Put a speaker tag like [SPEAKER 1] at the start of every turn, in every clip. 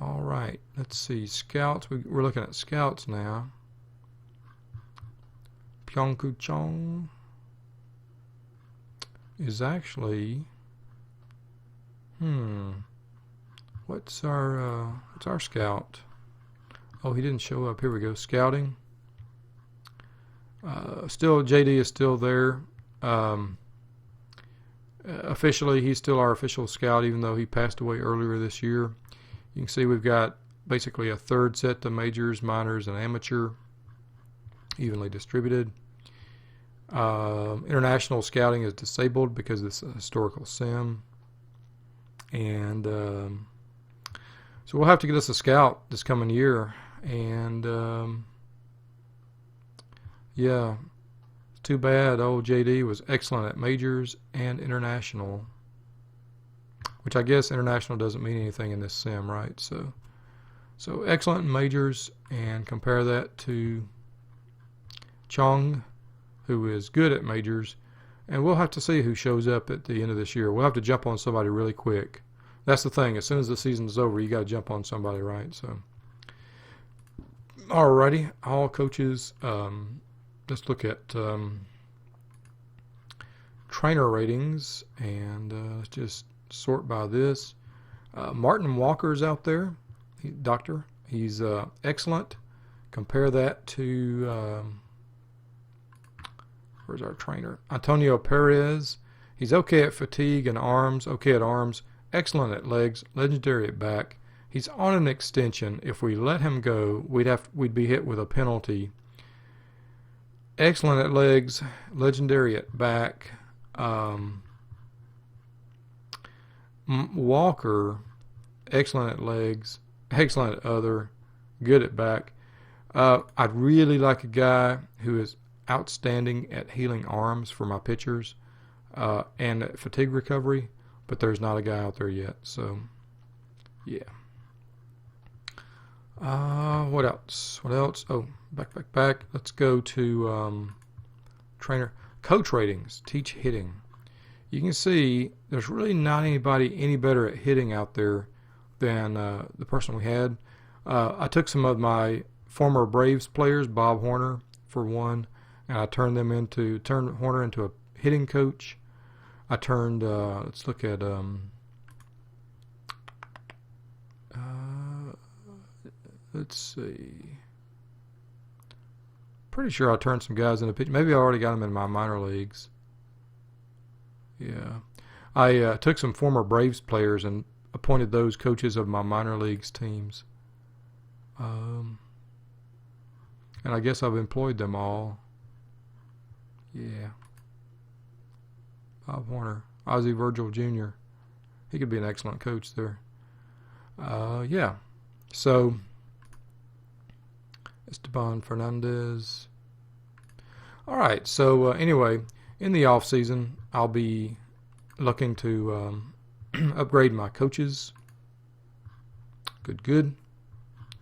[SPEAKER 1] All right, let's see. Scouts. We're looking at scouts now. Pyeongku Chong is actually. What's our scout? Oh, he didn't show up. Here we go. Scouting. Still, JD is still there. Officially, he's still our official scout, even though he passed away earlier this year. You can see we've got basically a third set to majors, minors, and amateur, evenly distributed. International scouting is disabled because it's a historical sim. And so we'll have to get us a scout this coming year. And yeah, it's too bad. Old JD was excellent at majors and international, which I guess international doesn't mean anything in this sim, right? So excellent in majors, and compare that to Chong, who is good at majors. And we'll have to see who shows up at the end of this year. We'll have to jump on somebody really quick. That's the thing. As soon as the season's over, you got to jump on somebody, right? So, alrighty, all coaches. Let's look at trainer ratings, and let's just sort by this. Martin Walker's out there, doctor. He's excellent. Compare that to where's our trainer? Antonio Perez. He's okay at fatigue and arms. Okay at arms. Excellent at legs. Legendary at back. He's on an extension. If we let him go, we'd be hit with a penalty. Excellent at legs. Legendary at back. Walker, excellent at legs, excellent at other, good at back. I'd really like a guy who is outstanding at healing arms for my pitchers and at fatigue recovery, but there's not a guy out there yet. So, yeah. What else? Oh, back. Let's go to trainer. Coach ratings, teach hitting. You can see there's really not anybody any better at hitting out there than the person we had. I took some of my former Braves players, Bob Horner for one, and I turned Horner into a hitting coach. I turned, let's look at, let's see. Pretty sure I turned some guys into pitch. Maybe I already got them in my minor leagues. Yeah. I took some former Braves players and appointed those coaches of my minor leagues teams. And I guess I've employed them all. Yeah. Bob Horner. Ozzie Virgil Jr. He could be an excellent coach there. Yeah. So, Esteban Fernandez. All right. So, anyway, in the off season, I'll be looking to upgrade my coaches. Good.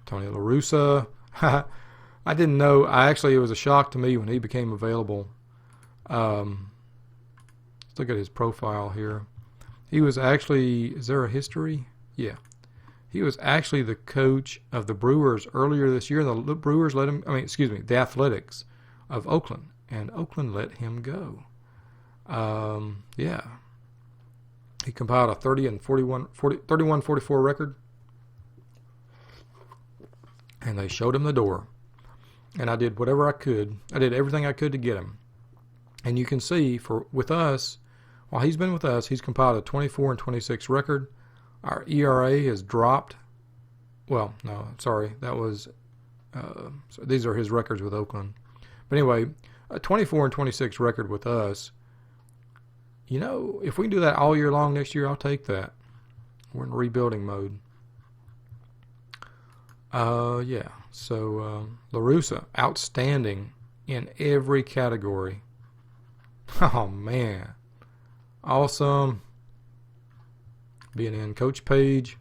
[SPEAKER 1] Tony La Russa. I didn't know. It was a shock to me when he became available. Let's look at his profile here. He was actually, is there a history? Yeah. He was actually the coach of the Brewers earlier this year. The Brewers the Athletics of Oakland. And Oakland let him go. Yeah. He compiled a 31-44 record. And they showed him the door. And I did whatever I could. I did everything I could to get him. And you can see, with us, while he's been with us, he's compiled a 24-26 record. Our ERA has dropped. Well, no, sorry. That was, so these are his records with Oakland. But anyway, a 24-26 record with us. You know, if we can do that all year long next year, I'll take that. We're in rebuilding mode. Yeah. So, La Russa, outstanding in every category. Oh, man. Awesome. BNN coach page.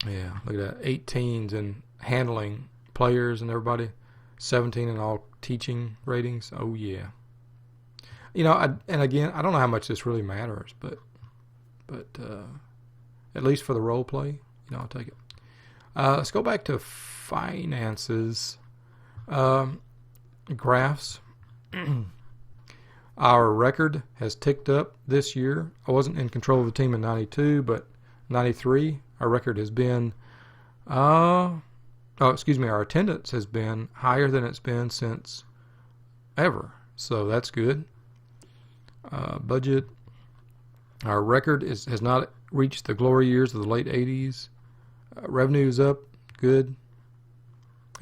[SPEAKER 1] Yeah, look at that. 18s in handling players and everybody. 17 in all teaching ratings. Oh, yeah. You know, and again, I don't know how much this really matters, but at least for the role play. I'll take it. Let's go back to finances. Graphs. Our record has ticked up this year. I wasn't in control of the team in 92, but 93, our record has been, our attendance has been higher than it's been since ever. So that's good. Budget. Our record has not reached the glory years of the late 80s. Revenue is up. Good.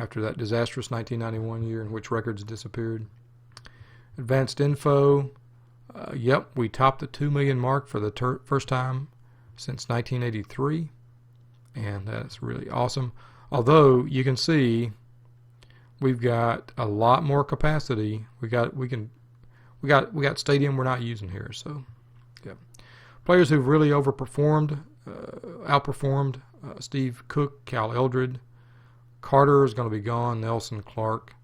[SPEAKER 1] After that disastrous 1991 year in which records disappeared. Advanced info. Yep, we topped the 2 million mark for the first time since 1983. And that's really awesome. Although you can see we've got a lot more capacity. We got stadium we're not using here. So, yeah. Players who've really outperformed, Steve Cook, Cal Eldred. Carter is going to be gone. Nelson Clark.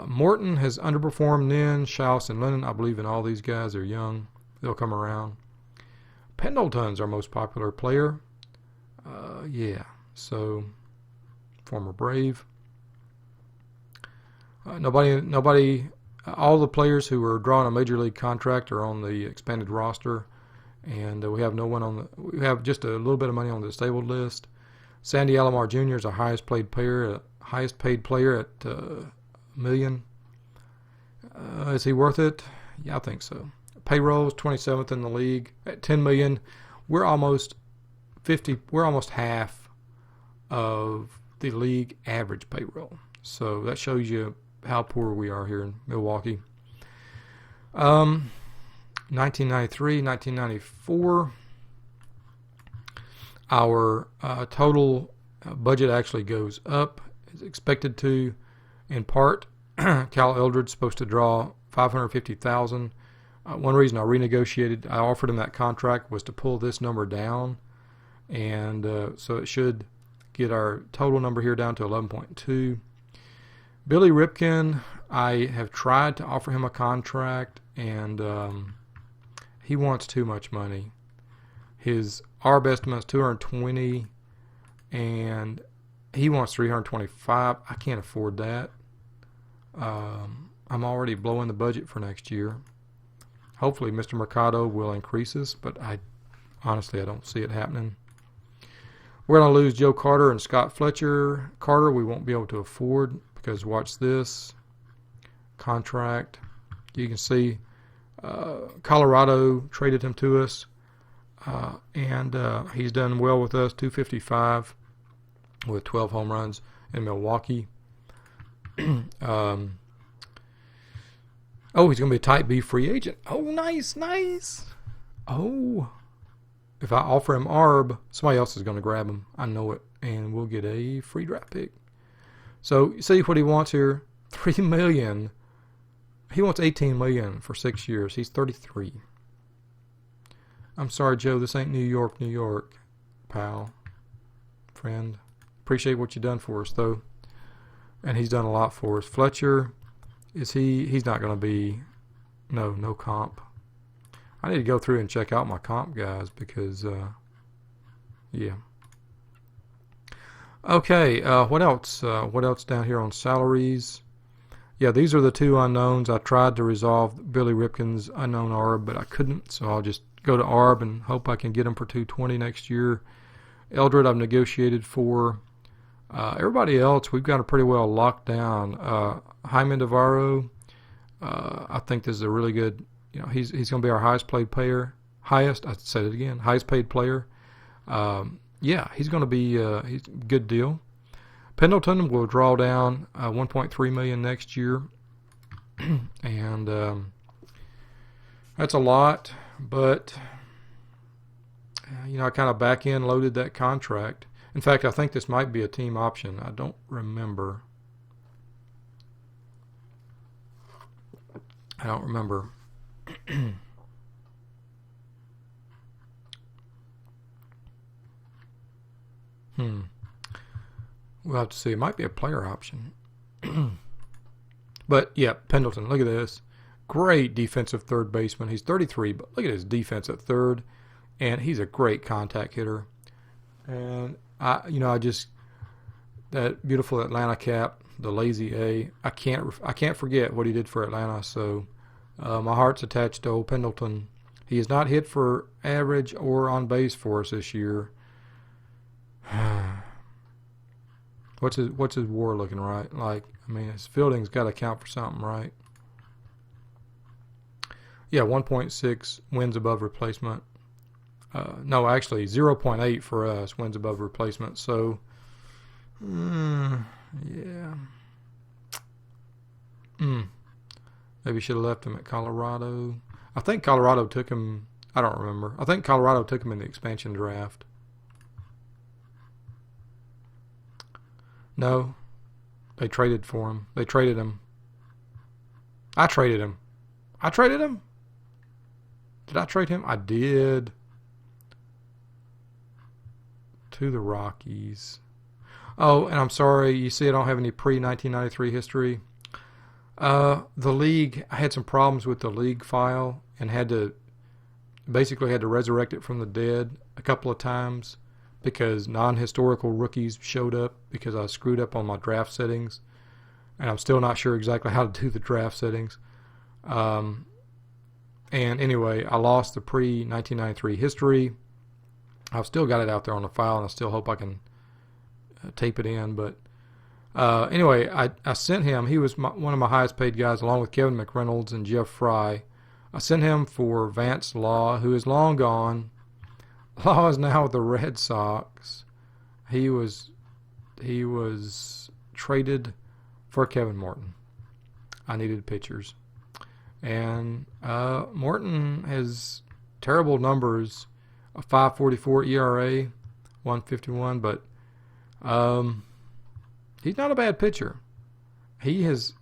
[SPEAKER 1] Morton has underperformed. Nin, Schaus, and Lennon. I believe in all these guys. They're young. They'll come around. Pendleton's our most popular player. So former Brave. Nobody. All the players who are drawing a major league contract are on the expanded roster, and we have no one we have just a little bit of money on the disabled list. Sandy Alomar Jr. is our highest paid player at $1 million. Is he worth it? Yeah, I think so. Payroll is 27th in the league at $10 million. We're almost half of the league average payroll. So that shows you how poor we are here in Milwaukee. 1993, 1994. Our total budget actually goes up. It's expected to, in part. Cal Eldred's supposed to draw $550,000. One reason I offered him that contract was to pull this number down, and so it should get our total number here down to 11.2. Billy Ripken, I have tried to offer him a contract, and he wants too much money. His ARB estimate is 220, and he wants 325. I can't afford that. I'm already blowing the budget for next year. Hopefully Mr. Mercado will increase this, but honestly I don't see it happening. We're going to lose Joe Carter and Scott Fletcher. Carter we won't be able to afford because watch this contract. You can see Colorado traded him to us, and he's done well with us, 255 with 12 home runs in Milwaukee. He's going to be a type B free agent. Oh, nice. Oh, if I offer him ARB, somebody else is going to grab him. I know it, and we'll get a free draft pick. So see what he wants here: $3 million. He wants $18 million for 6 years. He's 33. I'm sorry, Joe. This ain't New York, pal, friend. Appreciate what you done for us, though. And he's done a lot for us. Fletcher, he's not going to be, no comp. I need to go through and check out my comp guys because, yeah. Okay, what else? What else down here on salaries? Yeah, these are the two unknowns. I tried to resolve Billy Ripken's unknown ARB, but I couldn't, so I'll just go to ARB and hope I can get him for $220 next year. Eldred I've negotiated for. Everybody else, we've got it pretty well locked down. Jaime Navarro, I think this is a really good, he's going to be our highest paid player. I said it again, highest paid player. Yeah, he's going to be he's a good deal. Pendleton will draw down $1.3 million next year. And that's a lot, but, I kind of back end loaded that contract. In fact, I think this might be a team option. I don't remember. We'll have to see. It might be a player option. But, yeah, Pendleton, look at this. Great defensive third baseman. He's 33, but look at his defense at third. And he's a great contact hitter. And I just, that beautiful Atlanta cap, the lazy A. I can't forget what he did for Atlanta. So my heart's attached to old Pendleton. He has not hit for average or on base for us this year. What's his WAR looking right? Like, I mean, his fielding's got to count for something, right? Yeah, 1.6 wins above replacement. No, actually 0.8 for us wins above replacement. So, yeah. Maybe should have left him at Colorado. I think Colorado took him. I don't remember. I think Colorado took him in the expansion draft. No, they traded for him. They traded him. I traded him. I traded him? Did I trade him? I did. To the Rockies. Oh, and I'm sorry. You see I don't have any pre-1993 history. The league, I had some problems with the league file and basically had to resurrect it from the dead a couple of times because non-historical rookies showed up because I screwed up on my draft settings, and I'm still not sure exactly how to do the draft settings. And anyway, I lost the pre-1993 history. I've still got it out there on the file, and I still hope I can tape it in. But anyway, I sent him. He was one of my highest paid guys, along with Kevin McReynolds and Jeff Fry. I sent him for Vance Law, who is long gone. Law is now with the Red Sox. He was traded for Kevin Morton. I needed pitchers. And Morton has terrible numbers, a 5.44 ERA, 151, but he's not a bad pitcher. He's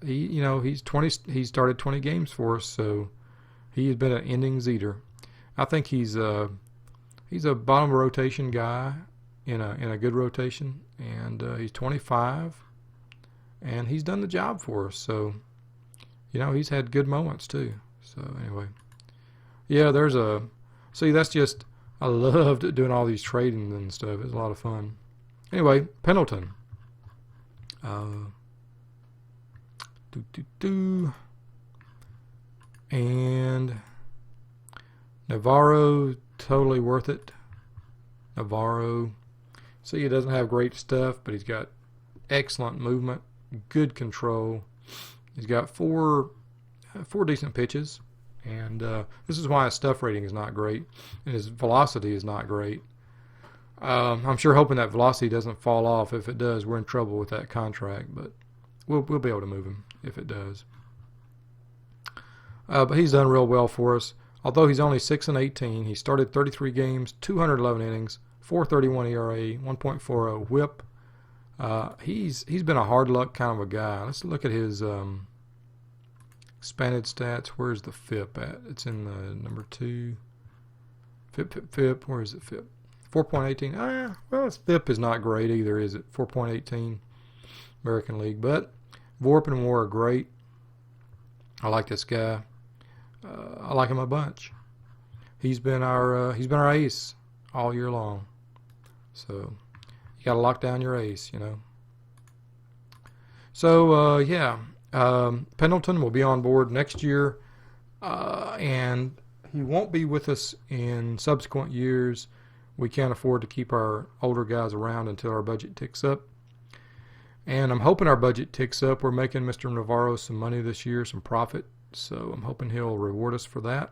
[SPEAKER 1] started 20 games for us, so he has been an innings eater. I think he's a bottom rotation guy in a good rotation, and he's 25, and he's done the job for us. So, he's had good moments too. So anyway, yeah, that's just, I loved doing all these trading and stuff. It was a lot of fun. Anyway, Pendleton. And Navarro, totally worth it. Navarro. See, he doesn't have great stuff, but he's got excellent movement, good control. He's got four decent pitches, and this is why his stuff rating is not great, and his velocity is not great. I'm sure hoping that velocity doesn't fall off. If it does, we're in trouble with that contract, but we'll be able to move him if it does. But he's done real well for us. Although he's only 6-18, he started 33 games, 211 innings, 4.31 ERA, 1.40 WHIP. He's been a hard luck kind of a guy. Let's look at his expanded stats. Where's the FIP at? It's in the number 2. FIP. Where is it? FIP. 4.18. Well, his FIP is not great either, is it? 4.18 American League. But Vorp and WAR are great. I like this guy. I like him a bunch. He's been our ace all year long. So you got to lock down your ace, So Pendleton will be on board next year, and he won't be with us in subsequent years. We can't afford to keep our older guys around until our budget ticks up. And I'm hoping our budget ticks up. We're making Mr. Navarro some money this year, some profit. So I'm hoping he'll reward us for that.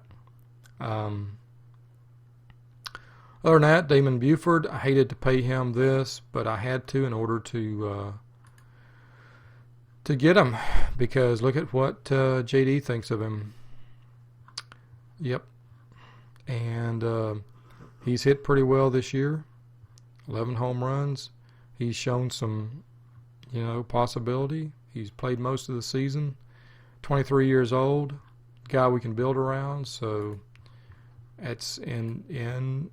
[SPEAKER 1] Other than that, Damon Buford, I hated to pay him this, but I had to in order to get him, because look at what JD thinks of him. Yep. And he's hit pretty well this year. 11 home runs. He's shown some, possibility. He's played most of the season. 23 years old. Guy we can build around. So it's in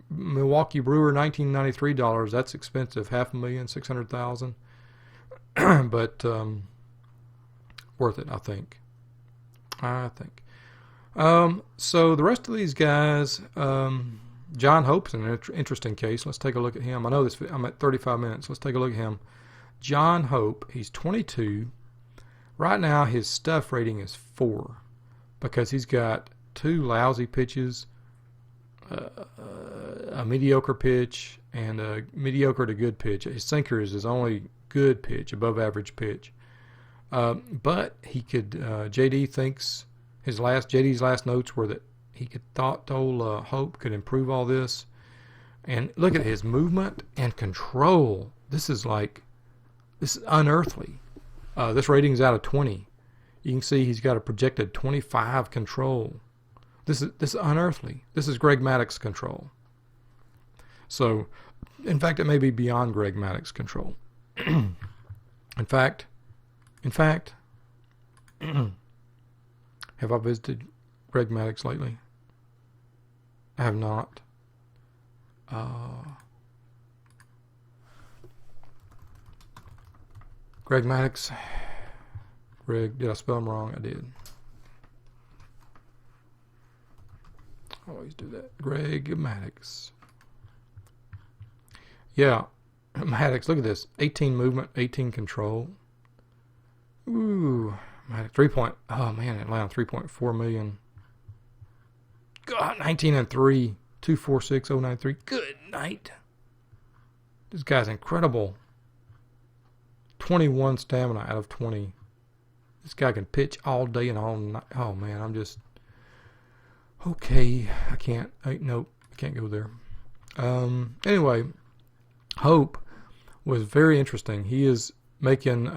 [SPEAKER 1] Milwaukee Brewer $1993. That's expensive. $500,600,000. But worth it, I think. So the rest of these guys, John Hope's an interesting case. Let's take a look at him. I know this. I'm at 35 minutes. Let's take a look at him. John Hope. He's 22. Right now, his stuff rating is 4 because he's got 2 lousy pitches, a mediocre pitch, and a mediocre to good pitch. His sinker is his only good pitch, above average pitch. But he could. JD thinks JD's last notes were that he told Hope could improve all this. And look at his movement and control. This is unearthly. This rating's out of 20. You can see he's got a projected 25 control. This is unearthly. This is Greg Maddox control. So, in fact, it may be beyond Greg Maddox control. In fact, have I visited Greg Maddox lately? I have not. Greg Maddox. Greg, did I spell him wrong? I did. I always do that. Greg Maddox. Yeah, Maddox, look at this. 18 movement, 18 control. Ooh, Maddox, Atlanta, 3.4 million. God, 19-3, 246,093. Good night. This guy's incredible. 21 stamina out of 20. This guy can pitch all day and all night. Oh man, I'm just okay. I can't go there. Anyway, Hope was very interesting. He is making.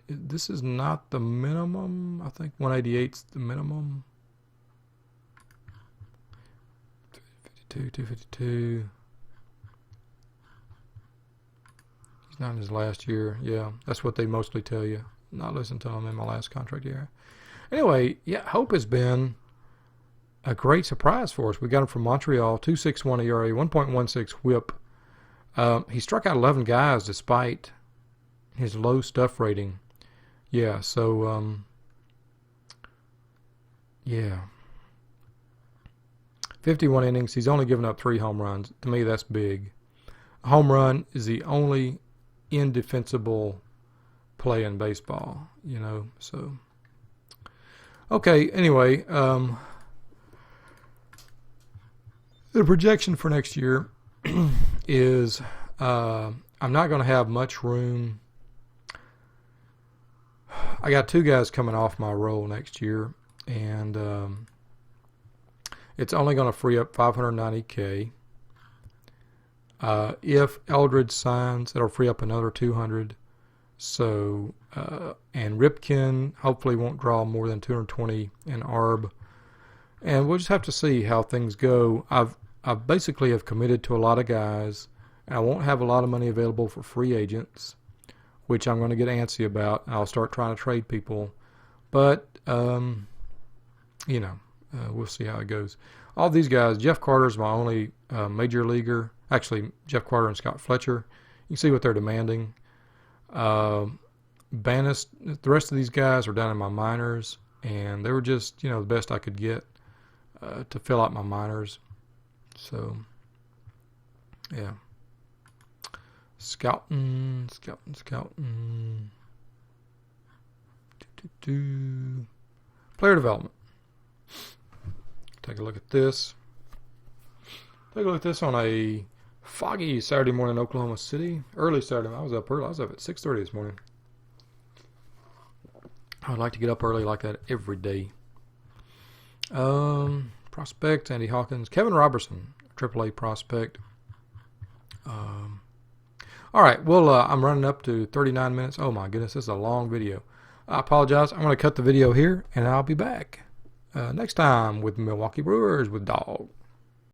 [SPEAKER 1] This is not the minimum. I think 188's the minimum. 252. He's not in his last year. Yeah, that's what they mostly tell you. Not listen to him in my last contract year. Anyway, yeah, Hope has been a great surprise for us. We got him from Montreal, 2.61 ERA, 1.16 WHIP. He struck out 11 guys despite his low stuff rating. Yeah, so yeah. 51 innings. He's only given up 3 home runs. To me, that's big. A home run is the only indefensible play in baseball, so. Okay, anyway, the projection for next year is I'm not going to have much room. I got 2 guys coming off my roll next year, and it's only going to free up $590K. If Eldridge signs, it'll free up another $200. So, and Ripken hopefully won't draw more than 220 in ARB. And we'll just have to see how things go. I basically have committed to a lot of guys, and I won't have a lot of money available for free agents, which I'm going to get antsy about. I'll start trying to trade people. But, we'll see how it goes. All these guys, Jeff Carter's my only major leaguer. Actually, Jeff Carter and Scott Fletcher. You can see what they're demanding. Bannis, the rest of these guys are down in my minors, and they were just, the best I could get to fill out my minors. So, yeah. Scouting. Player development. Take a look at this. Take a look at this on a foggy Saturday morning in Oklahoma City. Early Saturday. I was up early. I was up at 6:30 this morning. I would like to get up early like that every day. Prospect, Andy Hawkins. Kevin Robertson, AAA prospect. All right. Well, I'm running up to 39 minutes. Oh, my goodness. This is a long video. I apologize. I'm going to cut the video here, and I'll be back next time with Milwaukee Brewers with Dawg.